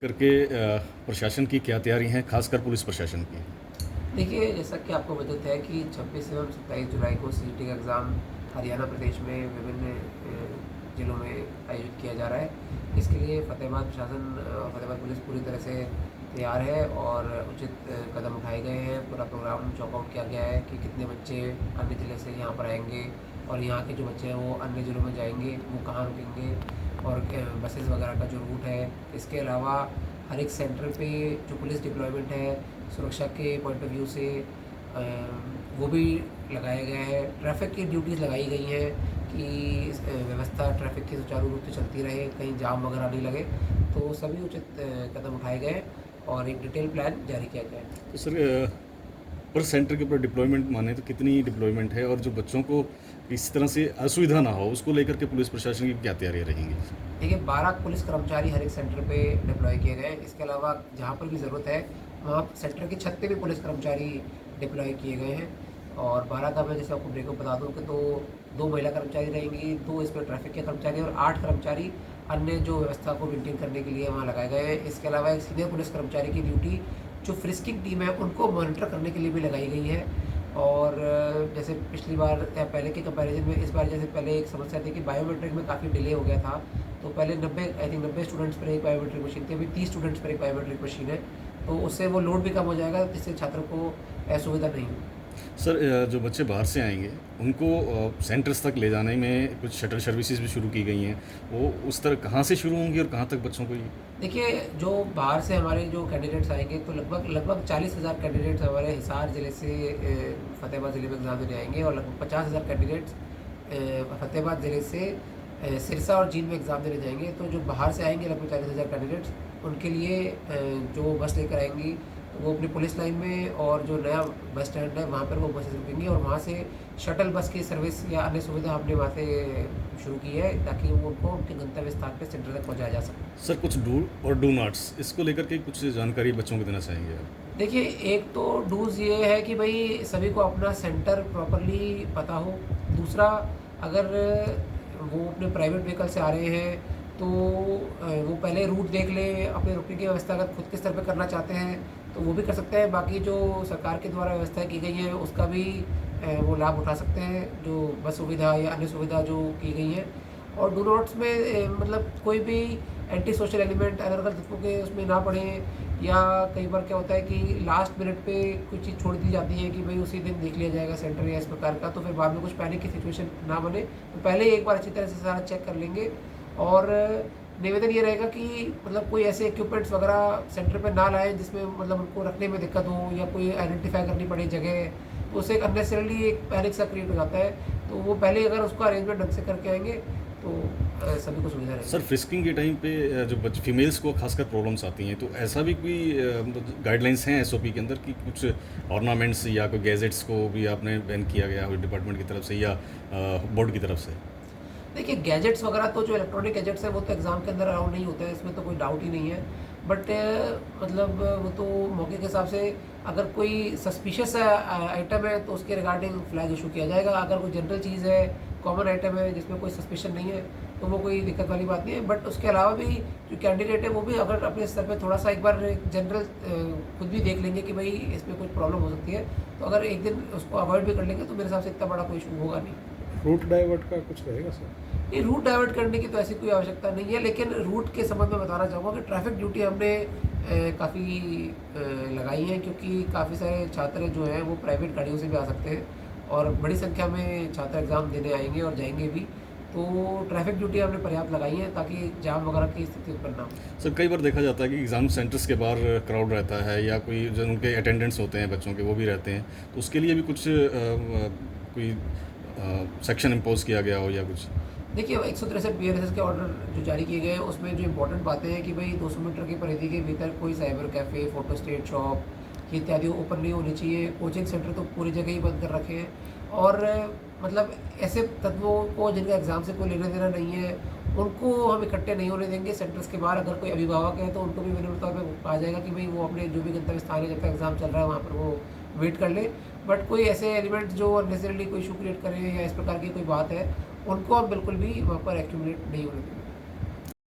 करके प्रशासन की क्या तैयारी हैं, खासकर पुलिस प्रशासन की? देखिए, जैसा कि आपको विदित है कि 26 एवं 27 जुलाई को सीईटी का एग्ज़ाम हरियाणा प्रदेश में विभिन्न ज़िलों में आयोजित किया जा रहा है। इसके लिए फ़तेहाबाद प्रशासन और फ़तेहाबाद पुलिस पूरी तरह से तैयार है और उचित कदम उठाए गए हैं। पूरा प्रोग्राम चॉक आउट किया गया है कि कितने बच्चे अन्य ज़िले से यहाँ पर आएँगे और यहाँ के जो बच्चे हैं वो अन्य ज़िलों में जाएँगे, वो कहाँ रुकेंगे और बसेज़ वगैरह का जो रूट है। इसके अलावा हर एक सेंटर पे जो पुलिस डिप्लॉयमेंट है, सुरक्षा के पॉइंट ऑफ व्यू से अ, वो भी लगाया गया है। ट्रैफ़िक की ड्यूटीज़ लगाई गई हैं कि व्यवस्था ट्रैफ़िक की सुचारू रूप से चलती रहे, कहीं जाम वगैरह नहीं लगे। तो सभी उचित कदम उठाए गए हैं और एक डिटेल प्लान जारी किया गया है। तो सर पर सेंटर के ऊपर डिप्लॉयमेंट माने तो कितनी डिप्लॉयमेंट है और जो बच्चों को इस तरह से असुविधा ना हो, उसको लेकर के पुलिस प्रशासन की क्या तैयारियाँ रहेंगी? देखिए, 12 पुलिस कर्मचारी हर एक सेंटर पे डिप्लॉय किए गए हैं। इसके अलावा जहाँ पर भी ज़रूरत है, वहाँ सेंटर की छत पे भी पुलिस कर्मचारी डिप्लॉय किए गए हैं। और 12 का मैं जैसे आपको ब्रेकअप बता दूँ कि 2 महिला कर्मचारी रहेंगी, 2 इसमें ट्रैफ़िक के कर्मचारी और 8 कर्मचारी अन्य जो व्यवस्था को मेंटेन करने के लिए वहाँ लगाए गए हैं। इसके अलावा एक सीनियर पुलिस कर्मचारी की ड्यूटी जो फ्रिस्किंग टीम है, उनको मॉनिटर करने के लिए भी लगाई गई है। और जैसे पिछली बार या पहले के कंपैरिज़न में इस बार जैसे पहले एक समस्या थी कि बायोमेट्रिक में काफ़ी डिले हो गया था। तो पहले 90 स्टूडेंट्स पर एक बायोमेट्रिक मशीन थी, अभी 30 स्टूडेंट्स पर एक बायोमेट्रिक मशीन है। तो उससे वो लोड भी कम हो जाएगा, जिससे छात्र को असुविधा नहीं हो। सर जो बच्चे बाहर से आएँगे, उनको सेंटर्स तक ले जाने में कुछ शटल सर्विसेज़ भी शुरू की गई हैं। वो उस तरह कहाँ से शुरू होंगी और कहाँ तक बच्चों को ये देखिए, जो बाहर से हमारे जो कैंडिडेट्स आएँगे तो लगभग लगभग 40,000 कैंडिडेट्स हमारे हिसार ज़िले से फ़तेहाबाद ज़िले में एग्ज़ाम देने आएँगे और लगभग 50,000 कैंडिडेट्स फ़तेहाबाद ज़िले से सिरसा और जींद में एग्ज़ाम देने जाएँगे। तो जो बाहर से आएँगे लगभग 40,000 कैंडिडेट्स, उनके लिए जो बस लेकर आएँगी वो अपनी पुलिस लाइन में और जो नया बस स्टैंड है वहाँ पर वो बसेस रुकेंगी और वहाँ से शटल बस की सर्विस या अन्य सुविधा हमने वहाँ से शुरू की है ताकि वो उनको उनके गंतव्य स्थान पे सेंटर तक पहुँचाया जा सके। सर कुछ डू और डू नॉट्स इसको लेकर के कुछ जानकारी बच्चों को देना चाहेंगे आप? देखिए, एक तो डूज़ ये है कि भई सभी को अपना सेंटर प्रॉपर्ली पता हो। दूसरा, अगर वो अपने प्राइवेट व्हीकल से आ रहे हैं तो वो पहले रूट देख लें, अपने रुकने की व्यवस्था अगर खुद के स्तर पे करना चाहते हैं तो वो भी कर सकते हैं। बाकी जो सरकार के द्वारा व्यवस्थाएँ की गई हैं उसका भी वो लाभ उठा सकते हैं, जो बस सुविधा या अन्य सुविधा जो की गई हैं। और डू नॉट्स में मतलब कोई भी एंटी सोशल एलिमेंट अगर तत्वों के उसमें ना पड़ें या कई बार क्या होता है कि लास्ट मिनट पे कुछ चीज़ छोड़ दी जाती है कि भाई उसी दिन देख लिया जाएगा सेंटर या इस प्रकार का, तो फिर बाद में कुछ पैनिक की सिचुएशन ना बने। तो पहले ही एक बार अच्छी तरह से सारा चेक कर लेंगे और निवेदन ये रहेगा कि मतलब कोई ऐसे इक्विपमेंट्स वगैरह सेंटर पे ना लाएँ जिसमें मतलब उनको रखने में दिक्कत हो या कोई आइडेंटिफ़ाई करनी पड़े जगह, तो उससे एक अननेसेसरीली एक पैनिक सा क्रिएट हो जाता है। तो वो पहले ही अगर उसका अरेंजमेंट ढंग से करके आएँगे तो सभी को सुविधा सर रहेगी। फ्रिस्किंग के टाइम पे जो बच फीमेल्स को खासकर प्रॉब्लम्स आती हैं, तो ऐसा भी कोई गाइडलाइंस हैं एसओपी के अंदर कि कुछ ऑर्नामेंट्स या कोई गैजेट्स को भी आपने बैन किया गया हो डिपार्टमेंट की तरफ से या बोर्ड की तरफ से? देखिए, गैजेट्स वगैरह तो जो इलेक्ट्रॉनिक गैजेट्स हैं वो तो एग्ज़ाम के अंदर अलाउ नहीं होते हैं, इसमें तो कोई डाउट ही नहीं है। बट मतलब वो तो मौके के हिसाब से अगर कोई सस्पिशियस आइटम है तो उसके रिगार्डिंग फ्लैग इशू किया जाएगा। अगर कोई जनरल चीज़ है, कॉमन आइटम है जिसमें कोई सस्पिशन नहीं है, तो वो कोई दिक्कत वाली बात नहीं है। बट उसके अलावा भी जो कैंडिडेट है वो भी अगर अपने स्तर पे थोड़ा-सा एक बार जनरल खुद भी देख लेंगे कि भई इसमें कुछ प्रॉब्लम हो सकती है, तो अगर एक दिन उसको अवॉइड भी कर लेंगे तो मेरे हिसाब से इतना बड़ा कोई इशू होगा नहीं। रूट डाइवर्ट का कुछ रहेगा सर? नहीं, रूट डाइवर्ट करने की तो ऐसी कोई आवश्यकता नहीं है, लेकिन रूट के संबंध में बताना चाहूँगा कि ट्रैफ़िक ड्यूटी हमने काफ़ी लगाई हैं क्योंकि काफ़ी सारे छात्र जो हैं वो प्राइवेट गाड़ियों से भी आ सकते हैं और बड़ी संख्या में छात्र एग्ज़ाम देने आएँगे और जाएँगे भी। तो ट्रैफ़िक ड्यूटी हमने पर्याप्त लगाई है ताकि जाम वगैरह की स्थिति उत्पन्न ना हो। सर कई बार देखा जाता है कि एग्ज़ाम सेंटर्स के बाहर क्राउड रहता है या कोई जो उनके अटेंडेंट्स होते हैं बच्चों के वो भी रहते हैं, तो उसके लिए भी कुछ कोई सेक्शन इम्पोज़ किया गया हो या कुछ? देखिए, 163 बीएनएसएस के ऑर्डर जो जारी किए गए हैं उसमें जो इम्पोर्टेंट बातें हैं कि भई 200 मीटर की परिधि के भीतर कोई cyber cafe, photo state shop ये इत्यादि ओपन नहीं होनी चाहिए। कोचिंग सेंटर तो पूरी जगह ही बंद कर रखे हैं और मतलब ऐसे तत्वों को जिनका एग्ज़ाम से कोई लेना-देना नहीं है, उनको हम इकट्ठे नहीं होने देंगे। सेंटर्स के बाहर अगर कोई अभिभावक है तो उनको भी विनम्र तौर पे कहा जाएगा कि भई वो अपने जो भी गंतव्य स्थान है जब तक एग्ज़ाम चल रहा है वहाँ पर वो वेट कर लें। बट कोई ऐसे एलिमेंट जो अननेसेसरीली कोई इश्यू क्रिएट करें या इस प्रकार की कोई बात है, उनको हम बिल्कुल भी वहाँ पर एक्यूमुलेट नहीं होने देंगे।